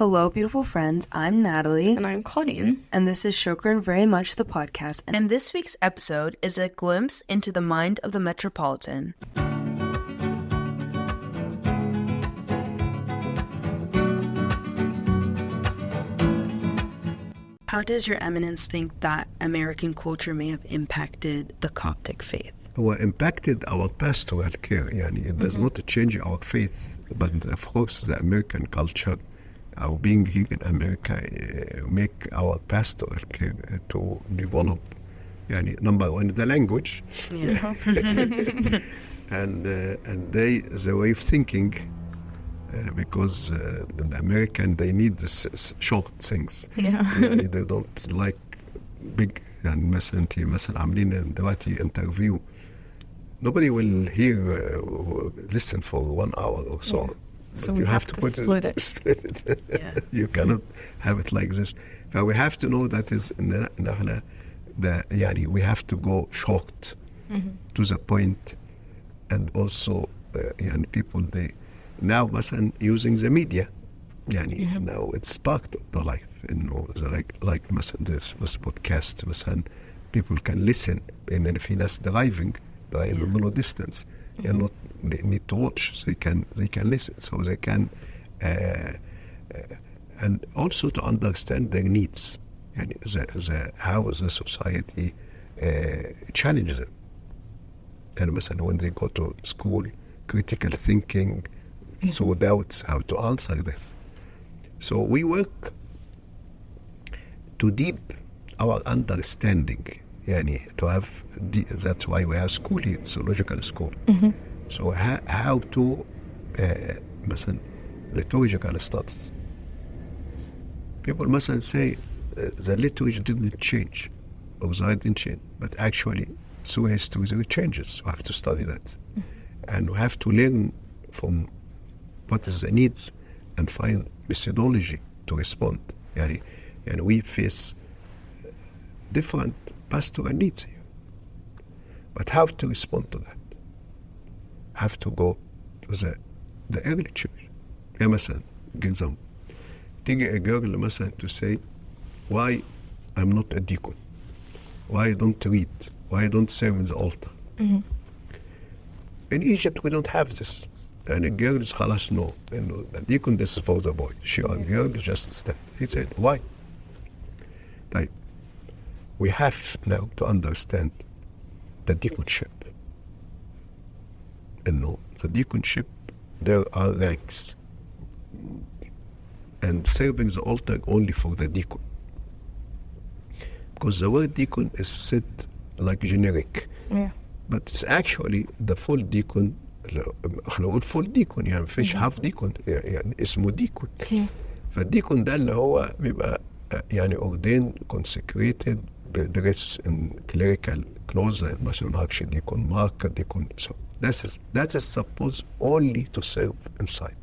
Hello, beautiful friends. I'm Natalie. And I'm Claudine. And this is Shokran Very Much the Podcast. And this week's episode is a glimpse into the mind of the Metropolitan. How does your eminence think that American culture may have impacted the Coptic faith? Well, impacted our pastoral care. It does not change our faith, but of course the American culture, our being here in America, make our pastoral care to develop. Number one, the language, and the way of thinking, because the American, they need short things. They don't like big. يعني مثلا انت مثلا عاملين دلوقتي interview, nobody will hear listen for 1 hour or so. So you have to split it. You cannot have it like this. So we have to know that is we have to go short to the point, and also people they now مثلا using the media. Now it's part of the life. Like مثلا this podcast مثلا people can listen, and if في ناس driving in a middle distance, they not need to watch, so they can listen, so they can and also to understand their needs, how the society challenges them. And مثلا when they go to school, critical thinking, so doubts how to answer this. So we work to deep our understanding, to have that's why we have school here, theological school. So how to مثلا liturgical studies. People mustn't say the liturgy didn't change or the didn't change, but actually so history changes. We have to study that, and we have to learn from what is the needs and find methodology to respond. And we face different pastoral needs here. But how to respond to that? Have to go to the early church. مثلا example, تيجي a girl مثلا to say, why I'm not a deacon? Why I don't read? Why I don't serve in the altar? In Egypt we don't have this. And a girl is خلاص no. The deacon, this is for the boy. She or girl just stand. He said, why? Like, we have now to understand the deaconship. And the deaconship, there are ranks. And serving the altar only for the deacon. Because the word deacon is said like generic. But it's actually the full deacon. فول ديكون مفيش هاف ديكون اسمه ديكون. فالديكون ده اللي هو بيبقى ordained, consecrated, dress in clerical clothes, مثلا هاكش ديكون مارك ديكون. So that is supposed only to serve inside.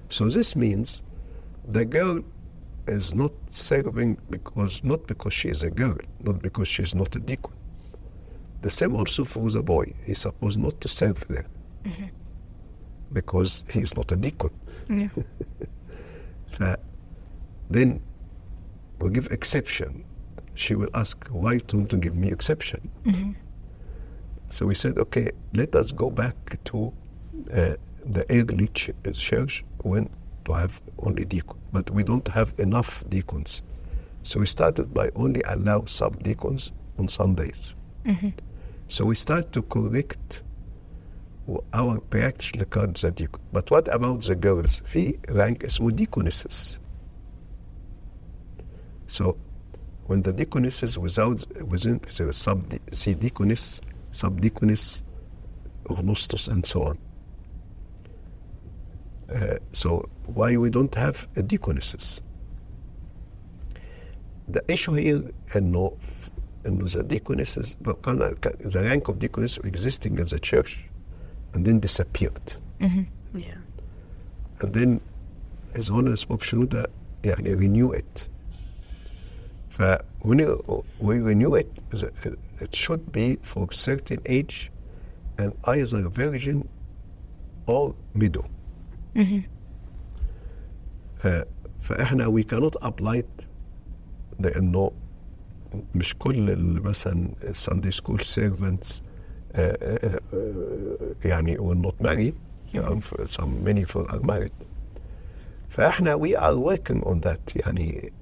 So this means the girl is not serving not because she is a girl, not because she is not a deacon. The same also for the boy. He's supposed not to serve there because he is not a deacon. Then we give exception. She will ask, why don't you give me exception? So we said, okay, let us go back to the early church when to have only deacon. But we don't have enough deacons. So we started by only allow sub-deacons on Sundays. So we start to correct our practice regarding the deacon. But what about the girls? في rank اسمه deaconesses. So when the deaconesses within the deaconess, sub-deaconess, ornostos, and so on. So why we don't have a deaconesses? The issue here, the deaconesses, the rank of deaconess existing in the church, and then disappeared. Yeah. And then His Holiness Pope Shenouda renew it. When we renew it, it should be for a certain age, and either virgin or widow. فإحنا we cannot apply it لأنه مش كل مثلا Sunday school servants يعني will not marry. Many are married. فإحنا we are working on that. يعني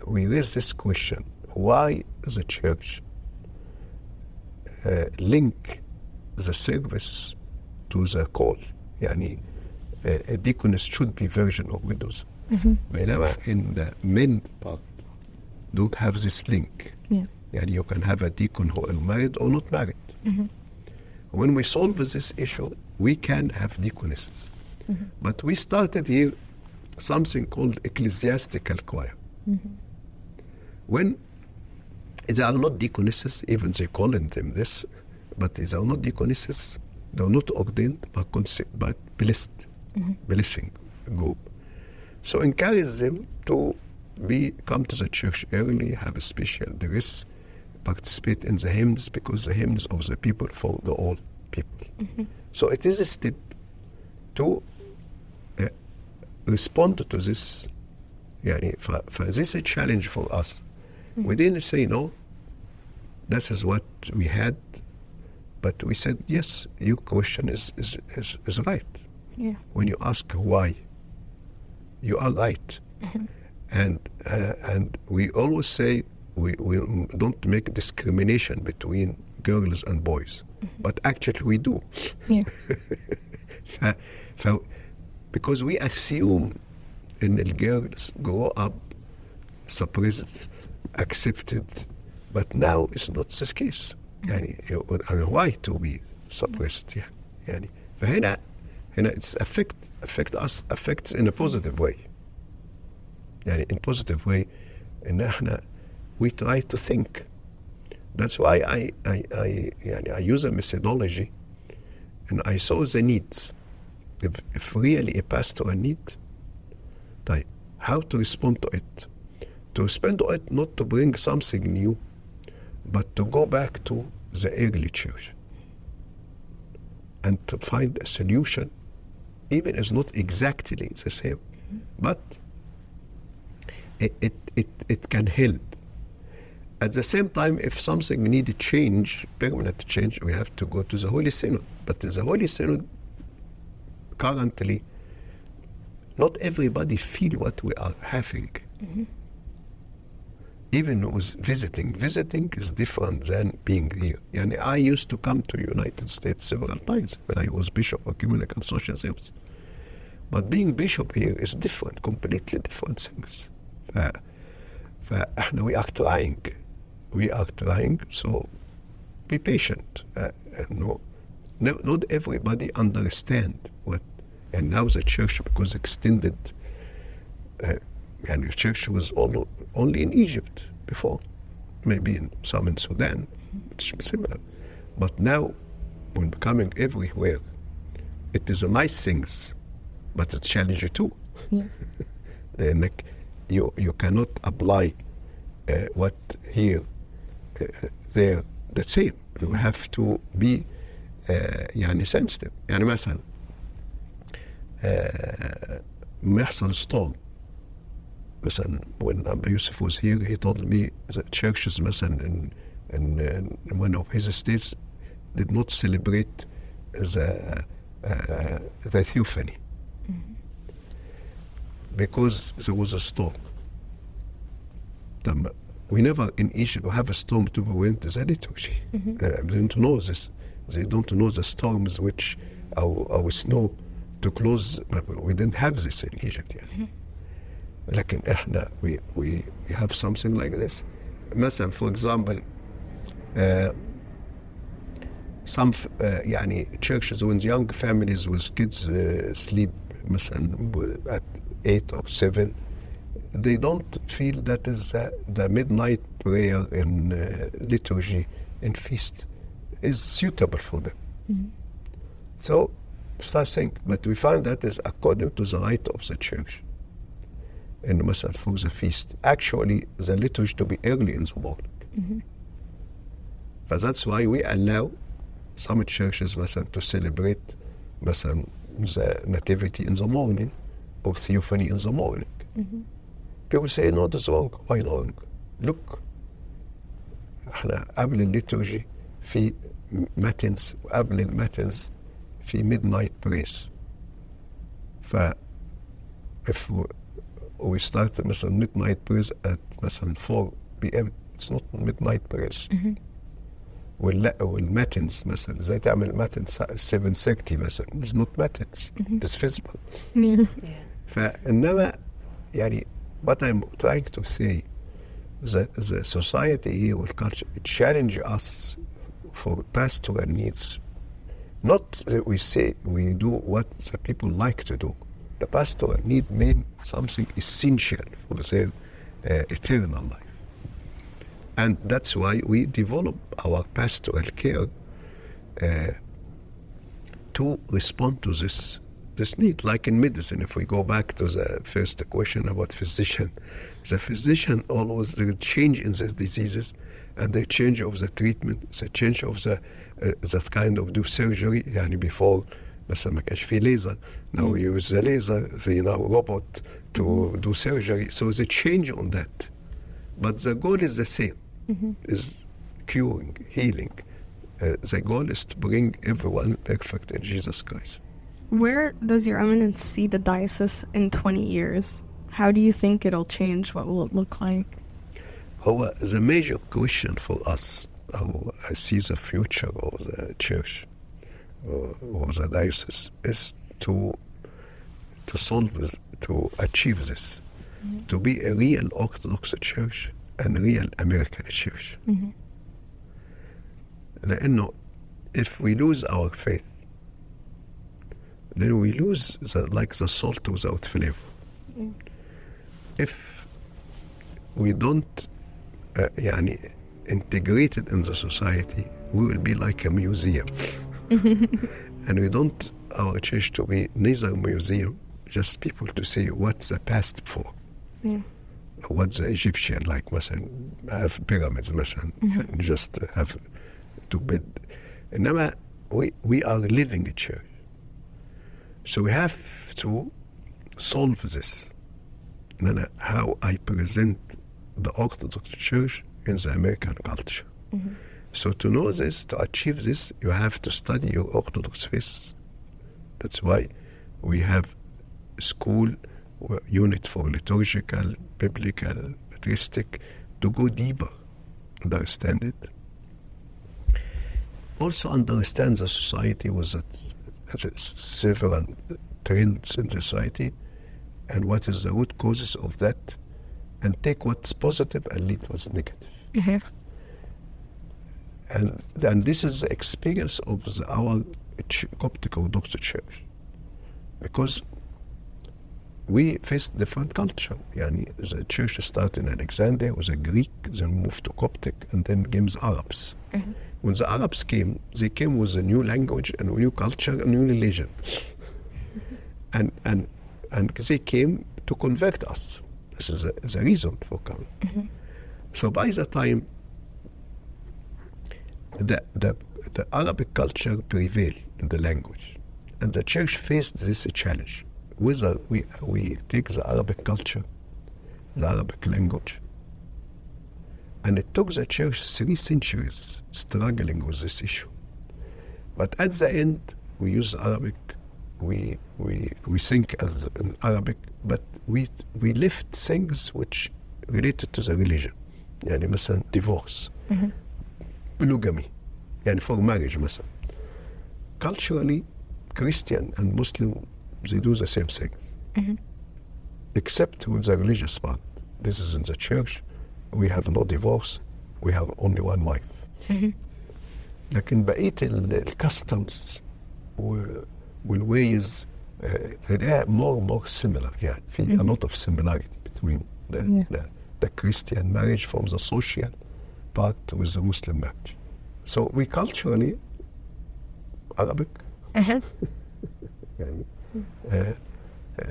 we raise this question: why the church link the service to the call? يعني deaconess should be virgin or widows. بينما in the men part don't have this link. يعني you can have a deacon who is married or not married. When we solve this issue, we can have deaconesses. But we started here something called ecclesiastical choir. When they are not deaconesses, even they calling them this, but they are not deaconesses, they are not ordained, but blessed, blessing group. So encourage them to come to the church early, have a special dress, participate in the hymns, because the hymns of the people for the all people. So it is a step to respond to this. يعني this is a challenge for us. We didn't say no, this is what we had, but we said yes, your question is right. When you ask why, you are right. And we always say we don't make discrimination between girls and boys, but actually we do. Because we assume in the girls grow up suppressed, accepted, but now it's not the case. يعني why to be suppressed? يعني فهنا it's affect us in a positive way. يعني in positive way إن إحنا we try to think. That's why I use a methodology, and I saw the needs. If really a pastor need, طيب, how to respond to it? To respond to it, not to bring something new, but to go back to the early church and to find a solution, even if it's not exactly the same, but it can help. At the same time, if something needed change, permanent change, we have to go to the Holy Synod. But the Holy Synod, currently, not everybody feel what we are having. Even with visiting is different than being here. Yani I used to come to United States several times when I was Bishop of Community and Social Service. But being Bishop here is different, completely different things. فإحنا we are trying, so be patient. Not everybody understand what, and now the church, because extended, and the church was only in Egypt before, maybe some in Sudan, it's similar. But now, when becoming everywhere, it is a nice things, but it's challenging too. Like you cannot apply what here, there, the same. You have to be يعني sensitive. يعني مثلا ما يحصل storm. مثلا when Abba Yusuf was here, he told me the churches مثلا in one of his states did not celebrate the Theophany because there was a storm. We never in Egypt have a storm to prevent the liturgy. They don't know this. They don't know the storms which our snow to close. We didn't have this in Egypt yet. لكن احنا we have something like this. مثلا for example some يعني churches when young families with kids sleep مثلا at 8 or 7, they don't feel that is the midnight prayer in liturgy and feast is suitable for them. So start saying, but we find that is according to the rite of the church. And مثلا for the feast, actually the liturgy to be early in the morning. But that's why we allow some churches مثلا to celebrate مثلا the nativity in the morning or theophany in the morning. People say, no, that's wrong. Why wrong? Look, احنا قبل الليتورجي في matins, وقبل الماتنز في midnight prayers. if we start مثلا midnight prayers at مثلا 4 p.m. it's not midnight prayers. والماتنز مثلا زي تعمل ماتنز 7:30 مثلا it's not matins. It's visible. فإنما يعني what I'm trying to say that the society here will challenge us for pastoral needs. Not that we say we do what the people like to do. The pastoral need mean something essential for their eternal life. And that's why we develop our pastoral care to respond to this need. Like in medicine, if we go back to the first question about physician, the physician always, the change in the diseases and the change of the treatment, the change of that kind of do surgery. يعني before مثلا ما كانش في laser, now we use the laser, في now robot to do surgery. So the change on that. But the goal is the same, is curing, healing. The goal is to bring everyone perfect in Jesus Christ. Where does Your Eminence see the diocese in 20 years? How do you think it'll change? What will it look like? The major question for us, how I see the future of the church or the diocese, is to solve this, to achieve this, to be a real Orthodox church and real American church. لأنه if we lose our faith, then we lose like the salt without flavor. If we don't integrate it in the society, we will be like a museum. And we don't our church to be neither a museum, just people to see what's the past for. What the Egyptian, like مثلا have pyramids مثلا, just have to build. إنما we are living a church. So we have to solve this. How I present the Orthodox Church in the American culture. So to know this, to achieve this, you have to study your Orthodox faith. That's why we have school unit for liturgical, biblical, patristic, to go deeper, understand it. Also understand the society with several trends in the society and what is the root causes of that, and take what's positive and leave what's negative. And this is the experience of our Coptic Orthodox Church, because we face different culture. The church started in Alexandria, was a Greek, then moved to Coptic, and then came the Arabs. When the Arabs came, they came with a new language and a new culture, a new religion. and they came to convert us. This is the reason for coming. So by the time the Arabic culture prevailed in the language, and the church faced this challenge, whether we take the Arabic culture, the Arabic language, and it took the church 3 centuries struggling with this issue. But at the end, we use Arabic, we think as in Arabic, but we left things which related to the religion. يعني مثلا divorce, polygamy, يعني for marriage مثلا. Culturally, Christian and Muslim, they do the same things. Except with the religious part. This is in the church. We have no divorce. We have only one wife. لكن بقية الcustoms والways they are more similar. يعني في a lot of similarity between the Christian marriage from the social part with the Muslim marriage. So we culturally Arabic.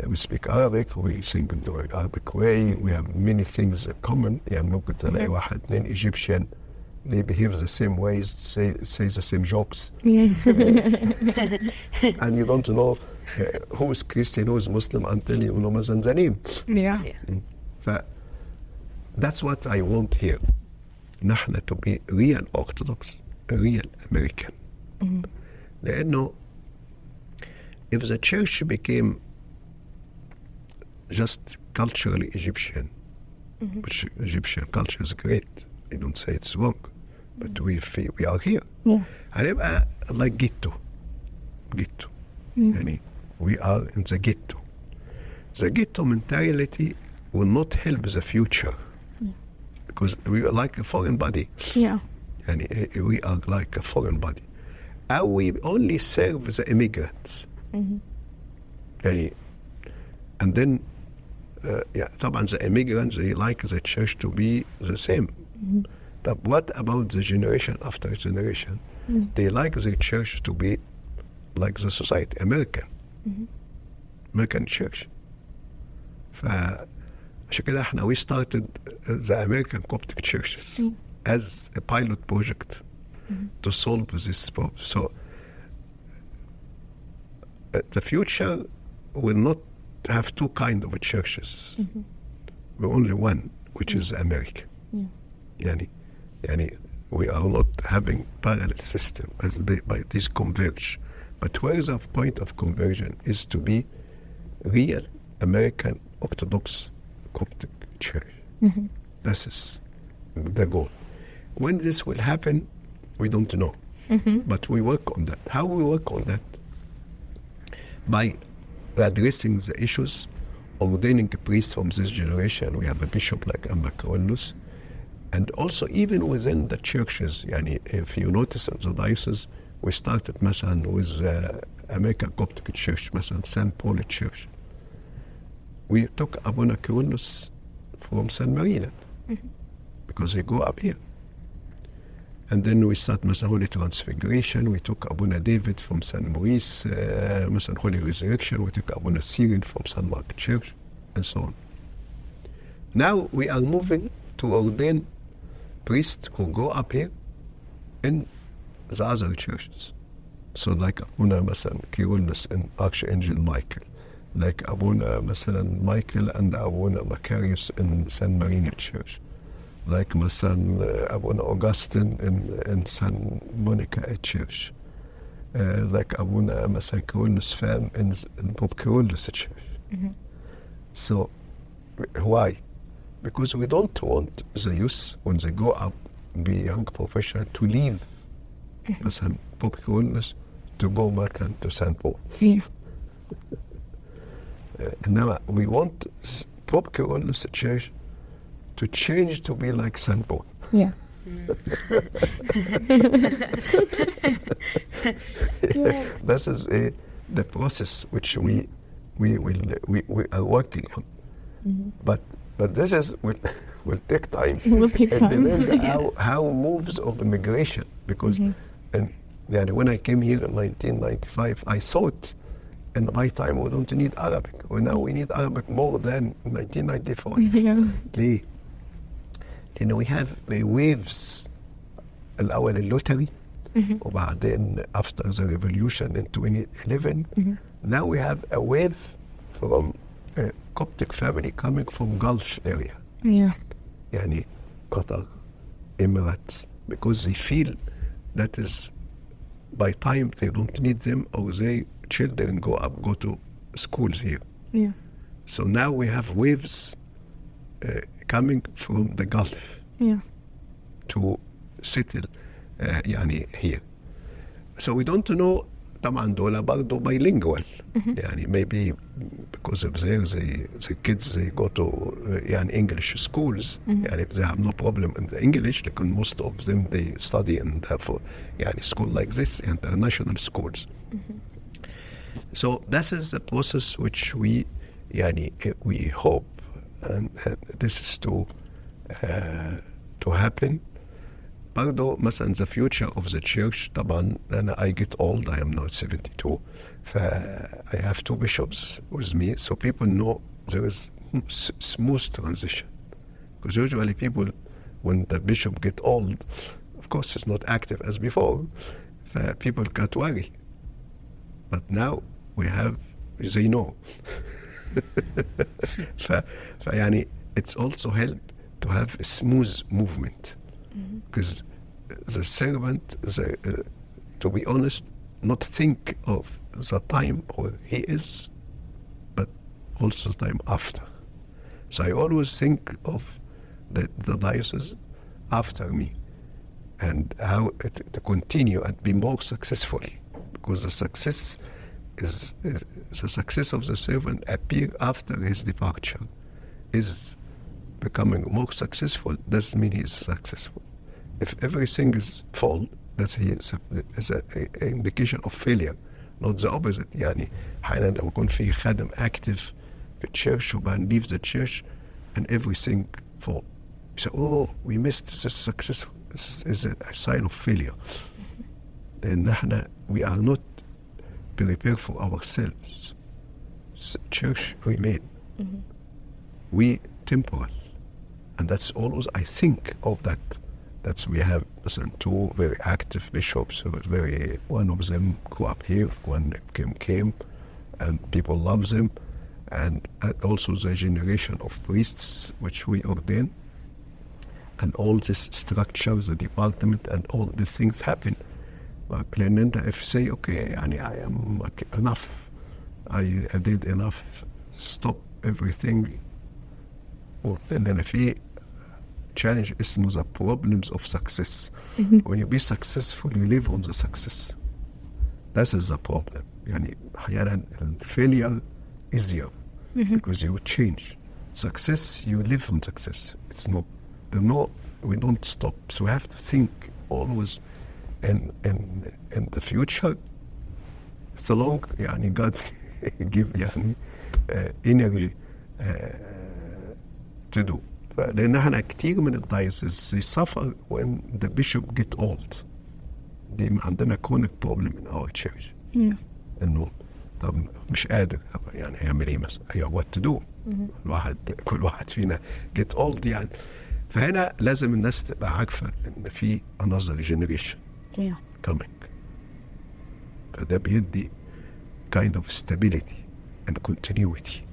We speak Arabic, we sing in the Arabic way, we have many things common. يعني ممكن تلاقي واحد اتنين Egyptian, they behave the same ways, say the same jokes. And you don't know who is Christian, who is Muslim until you know مثلا the name. Yeah. That's what I want here. نحن to be real Orthodox, real American. لأنه if the church became just culturally Egyptian, which Egyptian culture is great, I don't say it's wrong, but we are here. هنبقى like ghetto. يعني we are in the ghetto. The ghetto mentality will not help the future because we are like a foreign body. Yeah. يعني we are like a foreign body. And we only serve the immigrants. يعني and then طبعا the immigrants, they like the church to be the same. But what about the generation after generation? They like the church to be like the society, American church. فعشان كده احنا we started the American Coptic churches as a pilot project to solve this problem. So the future will not have two kinds of churches. We're only one, which is America. يعني we are not having parallel system as by this converge. But where the point of conversion is to be real American Orthodox Coptic Church. This is the goal. When this will happen, we don't know. But we work on that. How we work on that? By addressing the issues, ordaining a priest from this generation. We have a bishop like Amba Carolus. And also even within the churches, يعني if you notice in the diocese, we started مثلا with American Coptic Church, مثلا St. Paul Church. We took Abuna Carolus from San Marino because they go up here. And then we start مثلا Holy Transfiguration. We took Abuna David from San Maurice, مثلا Holy Resurrection. We took Abuna Cyril from San Mark Church, and so on. Now we are moving to ordain priests who go up here in the other churches. So like Abuna مثلا Carolus and Archangel Michael, like Abuna مثلا Michael and Abuna Macarius in San Marino Church, like مثلا Abuna Augustine in San Monica Church, like Abuna مثلا Carolus Fam in Pope Carolus Church. So why? Because we don't want the youth, when they go up, be young professional, to leave مثلا Pope Carolus to go back to St. Paul. Now we want Pope Carolus Church to change to be like St. Paul. Yeah. This is the process which we are working on. But this is will take time. Will take time. It depends how moves of immigration, because when I came here in 1995, I saw it. In my time, we don't need Arabic. Now we need Arabic more than 1995. ليه؟ لأنه we have waves. الأول اللوتري وبعدين after the revolution in 2011. Now we have a wave from a Coptic family coming from Gulf area. يعني Qatar, Emirates, because they feel that is by time they don't need them, or their children go to schools here. So now we have waves coming from the Gulf to settle يعني here. So we don't know. طبعا دول برضه bilingual. يعني maybe because of there the kids they go to يعني English schools. يعني they have no problem in the English, because most of them they study in يعني school like this, international schools. So this is the process which we hope and this is to happen. برضو مثلا the future of the church. طبعا I get old, I am now 72, I have two bishops with me, so people know there is smooth transition, because usually people, when the bishop get old, of course it's not active as before, people can't worry. But now we have they know. فيعني it's also helped to have a smooth movement, because the servant, to be honest, not think of the time where he is, but also time after. So I always think of the diocese after me, and how to continue and be more successful, because the success is the success of the servant appear after his departure. Is becoming more successful doesn't mean he is successful. If everything is full, that's an indication of failure, not the opposite. يعني حاليا لو يكون في خادم active في church وبعدين leave the church and everything full, you say, oh, we missed this success. This is a sign of failure. Then we are not prepared for ourselves. Church remain. We temporal. And that's always, I think of that. That's we have two very active bishops. One of them grew up here, one came, and people love them. And also the generation of priests which we ordain. And all this structure, the department, and all the things happen. لأن أنت if you say, okay, يعني I am enough, I did enough, stop everything. And then if you challenge اسمه the problems of success. When you be successful, you live on the success. That is the problem. يعني أحيانا failure easier because you change. Success, you live on success. It's not, we don't stop. So we have to think always in the future. So long يعني God give يعني energy to do. لأن احنا كتير من الدايسز they suffer when the bishop get old. دي عندنا chronic problem in our church. إنه طب مش قادر يعني هيعمل إيه مثلا؟ what to do. كل واحد فينا get old يعني. فهنا لازم الناس تبقى عارفة إن في another generation coming. فده بيدي kind of stability and continuity.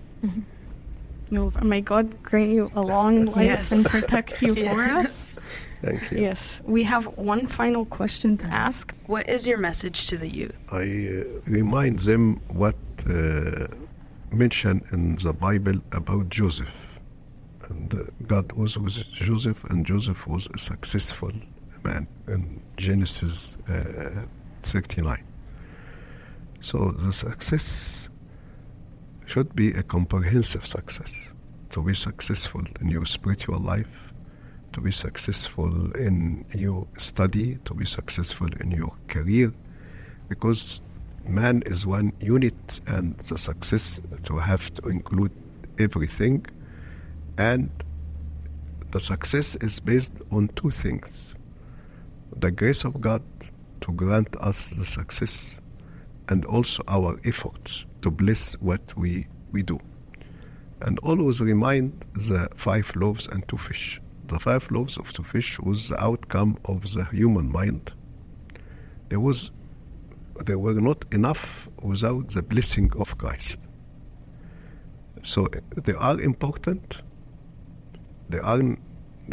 No, may God grant you a long life and protect you for us. Thank you. Yes. We have one final question to ask. What is your message to the youth? I remind them what mentioned in the Bible about Joseph. And God was with Joseph, and Joseph was a successful man in Genesis 39. So the success should be a comprehensive success. To be successful in your spiritual life, to be successful in your study, to be successful in your career, because man is one unit, and the success to have to include everything. And the success is based on two things: the grace of God to grant us the success, and also our efforts to bless what we do. And always remind the 5 loaves and 2 fish. The 5 loaves of 2 fish was the outcome of the human mind. There were not enough without the blessing of Christ. So they are important, they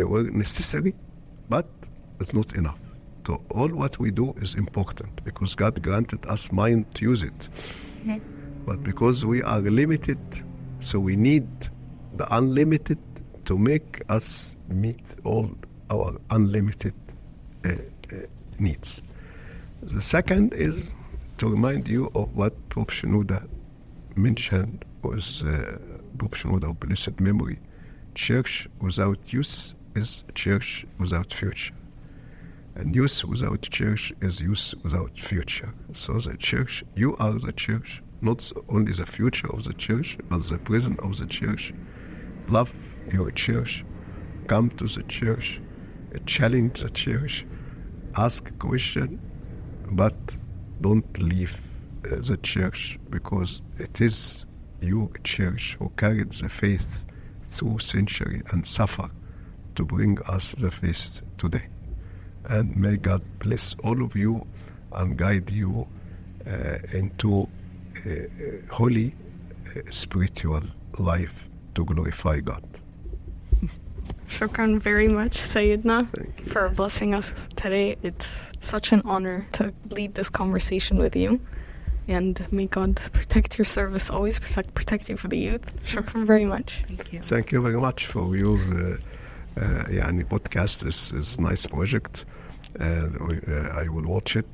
were necessary, but it's not enough. So all what we do is important because God granted us mind to use it. But because we are limited, so we need the unlimited to make us meet all our unlimited needs. The second is to remind you of what Pope Shenouda mentioned, was Pope Shenouda of blessed memory. Church without youth is church without future. And youth without church is youth without future. So the church, you are the church, not only the future of the church, but the present of the church. Love your church, come to the church, challenge the church, ask a question, but don't leave the church, because it is your church who carried the faith through century and suffer to bring us the faith today. And may God bless all of you and guide you into holy spiritual life to glorify God. Shokran very much, Sayyidina, Thank you. for blessing us today. It's such an honor to lead this conversation with you. And may God protect your service, always protect you for the youth. Shukran very much. Thank you. Thank you very much for your podcast. Is nice project. I will watch it.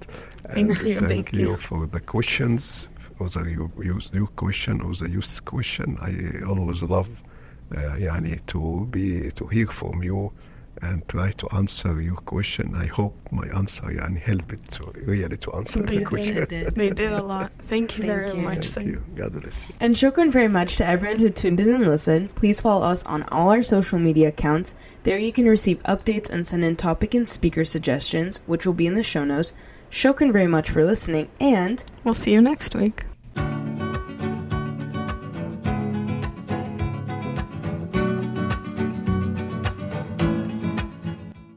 Thank you. For the questions, for your question or the youth question. I always love to hear from you and try to answer your question. I hope my answer help it to answer the question. They did a lot. Thank you very much. Thank you. God bless you. And shukran very much to everyone who tuned in and listened. Please follow us on all our social media accounts. There you can receive updates and send in topic and speaker suggestions, which will be in the show notes. Shukran very much for listening, and we'll see you next week.